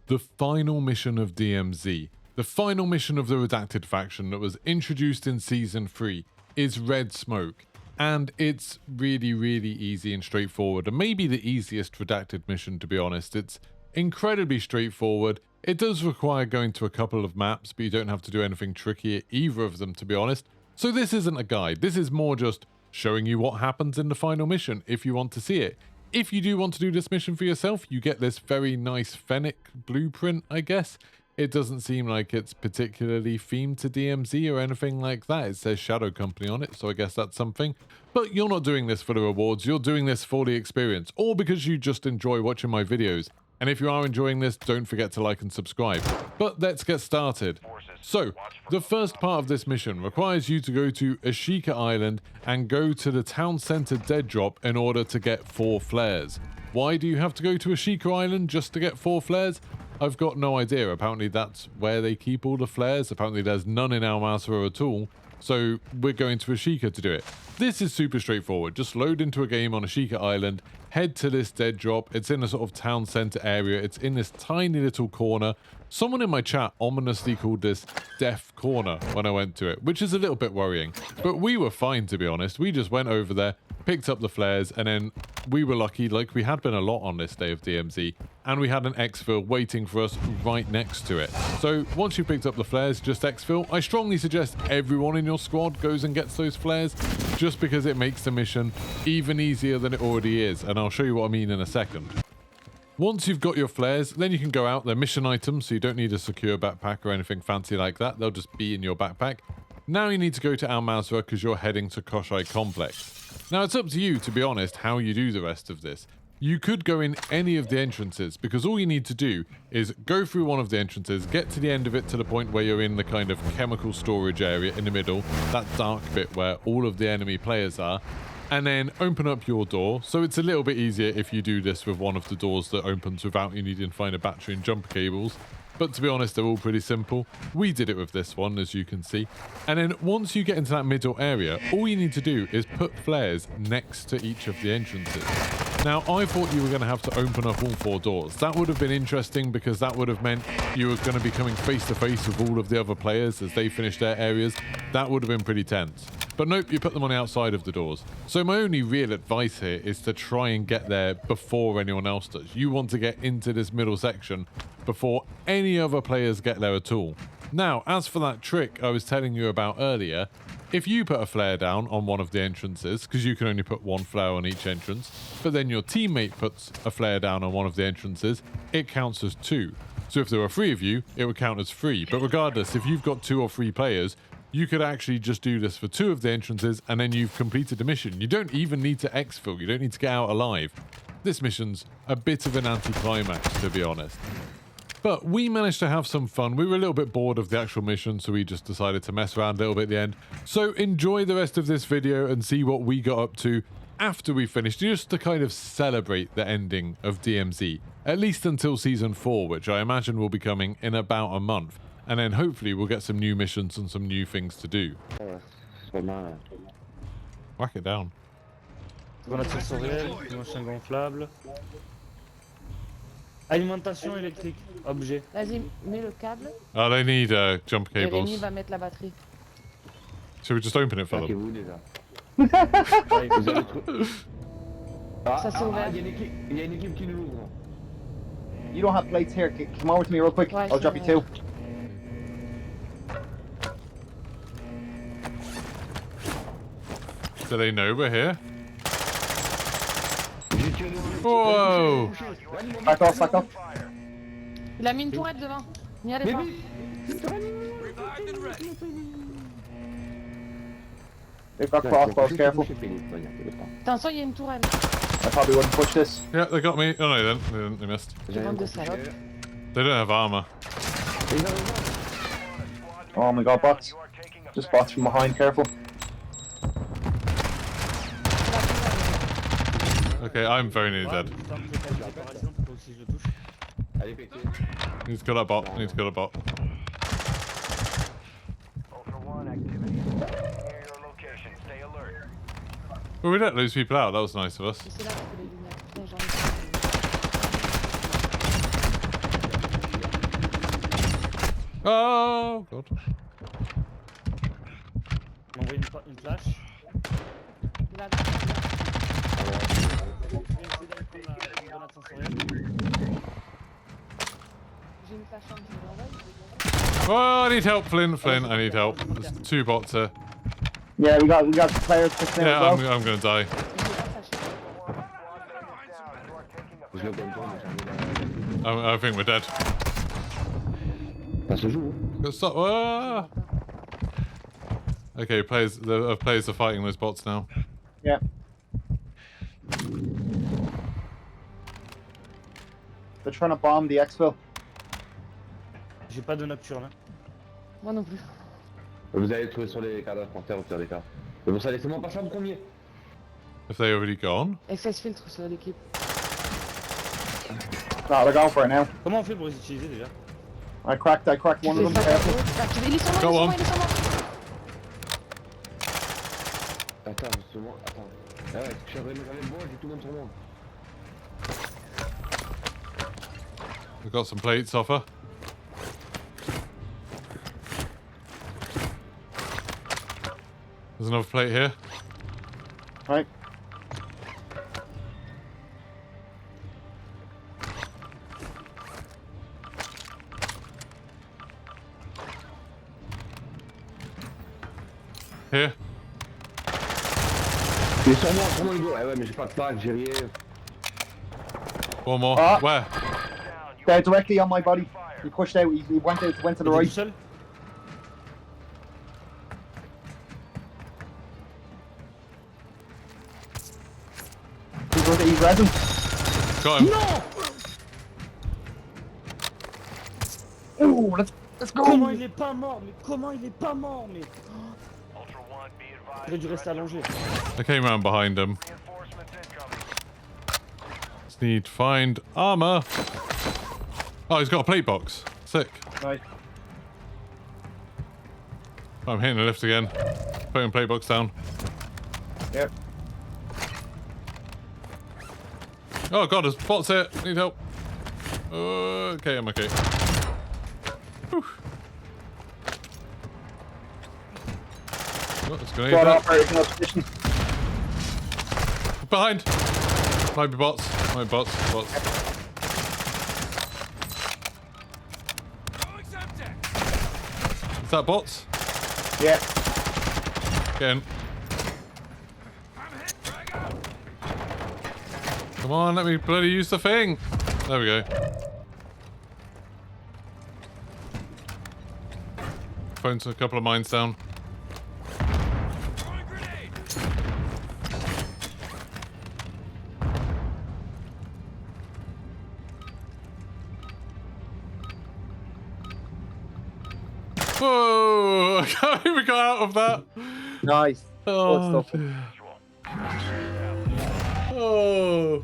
the final mission of DMZ, the final mission of the Redacted faction that was introduced in Season 3, is Red Smoke. And it's really, really easy and straightforward, and maybe the easiest Redacted mission, to be honest. It's incredibly straightforward. It does require going to a couple of maps, but you don't have to do anything tricky at either of them, to be honest. So this isn't a guide. This is more just showing you what happens in the final mission if you want to see it. If you do want to do this mission for yourself, you get this very nice Fennec blueprint, I guess. It doesn't seem like it's particularly themed to DMZ or anything like that. It says Shadow Company on it, so I guess that's something. But you're not doing this for the rewards, you're doing this for the experience, or because you just enjoy watching my videos. And if you are enjoying this, don't forget to like and subscribe. But let's get started. So, the first part of this mission requires you to go to Ashika Island and go to the town center dead drop in order to get 4 flares. Why do you have to go to Ashika Island just to get 4 flares? I've got no idea. Apparently that's where they keep all the flares. Apparently there's none in Almasra at all. So we're going to Ashika to do it. This is super straightforward. Just load into a game on Ashika Island, head to this dead drop. It's in a sort of town center area. It's in this tiny little corner. Someone in my chat ominously called this Death Corner when I went to it, which is a little bit worrying. But we were fine, to be honest. We just went over there, picked up the flares, and then we were lucky, like we had been a lot on this day of DMZ, and we had an exfil waiting for us right next to it. So once you picked up the flares, just exfil. I strongly suggest everyone in your squad goes and gets those flares, just because it makes the mission even easier than it already is, and I'll show you what I mean in a second. Once you've got your flares, then you can go out. They're mission items, so you don't need a secure backpack or anything fancy like that. They'll just be in your backpack. Now you need to go to Al-Mazrah because you're heading to Koshai Complex. Now it's up to you, to be honest, how you do the rest of this. You could go in any of the entrances, because all you need to do is go through one of the entrances, get to the end of it to the point where you're in the kind of chemical storage area in the middle, that dark bit where all of the enemy players are, and then open up your door. So it's a little bit easier if you do this with one of the doors that opens without you needing to find a battery and jumper cables. But to be honest, they're all pretty simple. We did it with this one, as you can see. And then once you get into that middle area, all you need to do is put flares next to each of the entrances. Now, I thought you were going to have to open up all 4 doors. That would have been interesting because that would have meant you were going to be coming face to face with all of the other players as they finish their areas. That would have been pretty tense. But nope, you put them on the outside of the doors. So my only real advice here is to try and get there before anyone else does. You want to get into this middle section before any other players get there at all. Now, as for that trick I was telling you about earlier, if you put a flare down on one of the entrances, because you can only put 1 flare on each entrance, but then your teammate puts a flare down on one of the entrances, it counts as 2. So if there were 3 of you, it would count as 3. But regardless, if you've got 2 or 3 players, you could actually just do this for 2 of the entrances and then you've completed the mission. You don't even need to exfil. You don't need to get out alive. This mission's a bit of an anticlimax, to be honest. But we managed to have some fun. We were a little bit bored of the actual mission, so we just decided to mess around a little bit at the end. So enjoy the rest of this video and see what we got up to after we finished, just to kind of celebrate the ending of DMZ. At least until Season 4, which I imagine will be coming in about a month. And then hopefully we'll get some new missions and some new things to do. Whack it down. Grenade sensorielle, machin gonflable. Alimentation électrique, objet. Vas-y, mets le câble. Oh, they need jump Et cables. Rémi va mettre la batterie. Should we just open it for them? Ça c'est ouvert. Il y a une équipe qui nous l'ouvre. You don't have plates here. Come over to me real quick. Ouais, I'll drop you 2. Do they know we're here? Whoa! Back off, back off. Il a mis une tourette devant. N'y allez pas. They've got crossbows, careful. Attention, il y a une tourelle. I probably wouldn't push this. Yeah, they got me. Oh no, they didn't. They missed. Bande de salopes. They don't have armor. Oh my god, bots. Just bots from behind, careful. Okay, I'm very nearly dead. Need to kill that bot. Need to kill that bot. Well, we didn't lose people out. That was nice of us. C'est là que les lunettes. Putain, j'en ai pas. Oh god. Il m'a envoyé une flash. Il a... Je vais essayer d'aller prendre la grenade sensorielle. J'ai une flash arme, je vais l'envoyer. Oh, I need help, Flynn. Flynn, I need help. There's 2 bots here. Yeah, we got players just there Yeah, as well. I'm gonna die. Je vais pas flasher. Je le donne pas, I think we're dead. ça se joue. Good stop. Ah! Okay, players are fighting those bots now. Yeah. They're trying to bomb the exfil. J'ai pas de nocturne. Hein. Moi non plus. Vous allez trouver sur les cadavres par terre au pire des cas. C'est pour ça, laissez-moi passer en premier. Have they already gone? FS filtre sur l'équipe. No, they're going for it now. Comment on fait pour les utiliser déjà? I cracked one of them. Careful. Il est sur moi, Go on. il est sur moi. Attends, justement, attends. Ah ouais, je suis avec moi, j'ai tout le monde sur moi. We've got some plates off her. There's another plate here. Right. Here. Il est sur moi, il doit. Ouais, mais j'ai pas de pack, j'ai rien. One more. Ah. Where? They're directly on my body. He pushed out. He went to the Il est tout right. seul? He's resin. Got him. Ooh, let's go. Comment il est pas mort? Mais comment il est pas mort? Mais... Il aurait dû rester allongé. I came around behind him. Just need to find armor. Oh, he's got a plate box. Sick. Right. I'm hitting the lift again. Putting plate box down. Yep. Oh god, there's bots here. Need help. Okay, I'm okay. Whew. Oh, it's gonna Brought hit operating in position. behind. Might be bots. Might be bots. Bots. Is that bots? Yeah. Get in. Come on, let me bloody use the thing. There we go. Phone's a couple of mines down. Whoa! I can't even get out of that. Nice. Oh, Good stuff. dear. Oh.